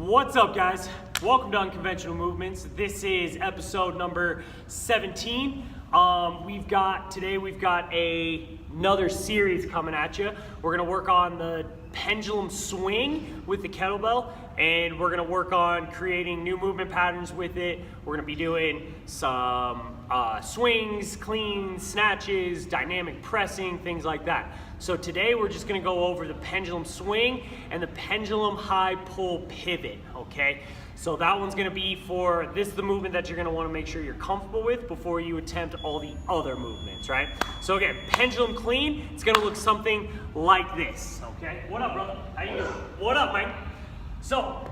What's up, guys? Welcome to Unconventional Movements. This is episode number 17. We've got another series coming at you. We're gonna work on the pendulum swing with the kettlebell, and we're gonna work on creating new movement patterns with it. We're gonna be doing some swings, cleans, snatches, dynamic pressing, things like that. So today we're just gonna go over the pendulum swing and the pendulum high pull pivot, okay? So that one's gonna be this is the movement that you're gonna wanna make sure you're comfortable with before you attempt all the other movements, right? So again, pendulum clean, it's gonna look something like this, okay? What up, brother? How you doing? What up, Mike? So,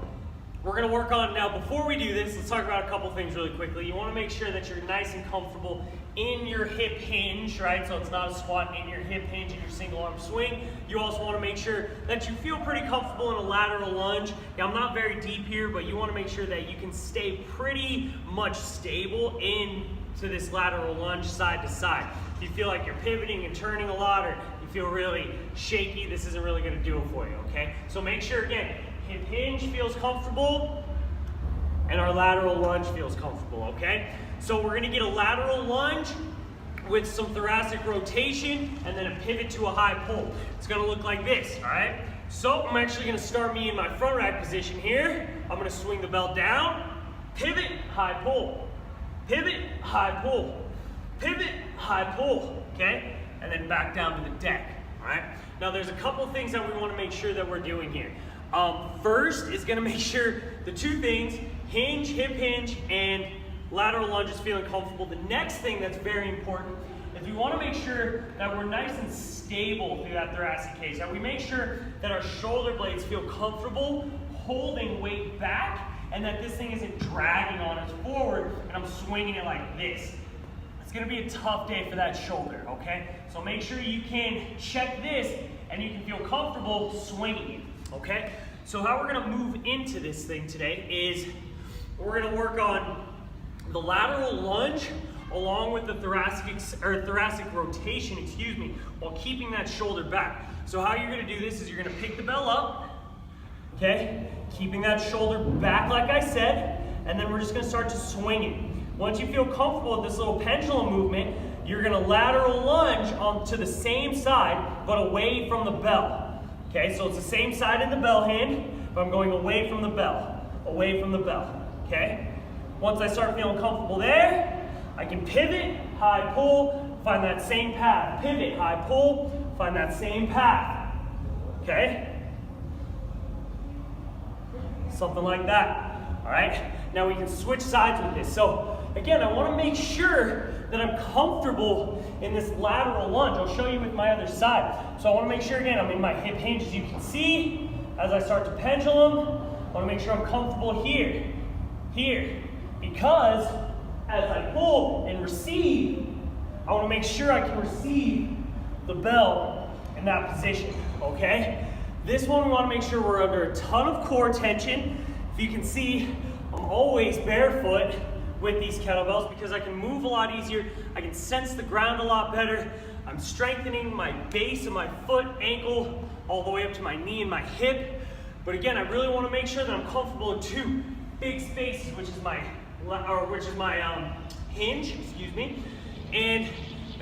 we're gonna work on, now before we do this, let's talk about a couple things really quickly. You wanna make sure that you're nice and comfortable in your hip hinge, right? So it's not a squat in your hip hinge in your single arm swing. You also wanna make sure that you feel pretty comfortable in a lateral lunge. Now, I'm not very deep here, but you wanna make sure that you can stay pretty much stable into this lateral lunge side to side. If you feel like you're pivoting and turning a lot, or you feel really shaky, this isn't really gonna do it for you, okay? So make sure, again, hip hinge feels comfortable and our lateral lunge feels comfortable, okay? So we're gonna get a lateral lunge with some thoracic rotation and then a pivot to a high pull. It's gonna look like this, all right? So I'm actually gonna start me in my front rack position here. I'm gonna swing the belt down, pivot, high pull, pivot, high pull, pivot, high pull, okay? And then back down to the deck, all right? Now there's a couple things that we wanna make sure that we're doing here. First is gonna make sure the two things, hinge, hip hinge, and lateral lunge is feeling comfortable. The next thing that's very important is we wanna make sure that we're nice and stable through that thoracic cage. That we make sure that our shoulder blades feel comfortable holding weight back, and that this thing isn't dragging on us forward and I'm swinging it like this. It's gonna be a tough day for that shoulder, okay? So make sure you can check this and you can feel comfortable swinging it, okay? So how we're gonna move into this thing today is we're gonna work on the lateral lunge along with the thoracic rotation, while keeping that shoulder back. So how you're gonna do this is you're gonna pick the bell up, okay? Keeping that shoulder back like I said, and then we're just gonna start to swing it. Once you feel comfortable with this little pendulum movement, you're gonna lateral lunge onto the same side, but away from the bell. Okay, so it's the same side in the bell hand, but I'm going away from the bell, okay? Once I start feeling comfortable there, I can pivot, high pull, find that same path. Pivot, high pull, find that same path, okay? Something like that, all right? Now we can switch sides with this. So again, I wanna make sure that I'm comfortable in this lateral lunge. I'll show you with my other side. So I wanna make sure, again, I'm in my hip hinge, as you can see. As I start to pendulum, I wanna make sure I'm comfortable here, because as I pull and receive, I wanna make sure I can receive the bell in that position, okay? This one, we wanna make sure we're under a ton of core tension. If you can see, I'm always barefoot with these kettlebells because I can move a lot easier. I can sense the ground a lot better. I'm strengthening my base of my foot, ankle, all the way up to my knee and my hip. But again, I really want to make sure that I'm comfortable in two big spaces, which is my hinge, and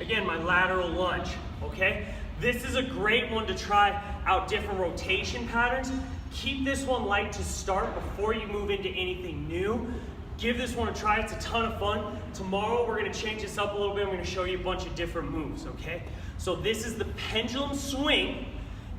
again, my lateral lunge, okay? This is a great one to try out different rotation patterns. Keep this one light to start before you move into anything new. Give this one a try, it's a ton of fun. Tomorrow we're gonna change this up a little bit. I'm gonna show you a bunch of different moves, okay? So this is the pendulum swing,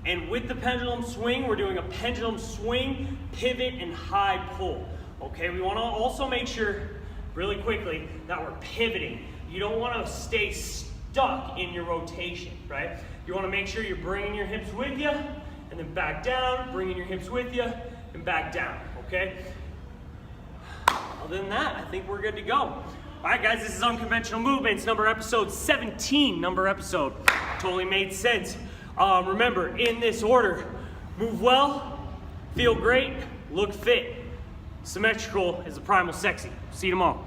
and with the pendulum swing, we're doing a pendulum swing, pivot, and high pull, okay? We wanna also make sure, really quickly, that we're pivoting. You don't wanna stay stuck in your rotation, right? You wanna make sure you're bringing your hips with you, and then back down, bringing your hips with you, and back down, okay? Other than that, I think we're good to go. All right, guys, this is Unconventional Movements, episode 17, episode. Totally made sense. Remember, in this order, move well, feel great, look fit. Symmetrical is the primal sexy. See you tomorrow.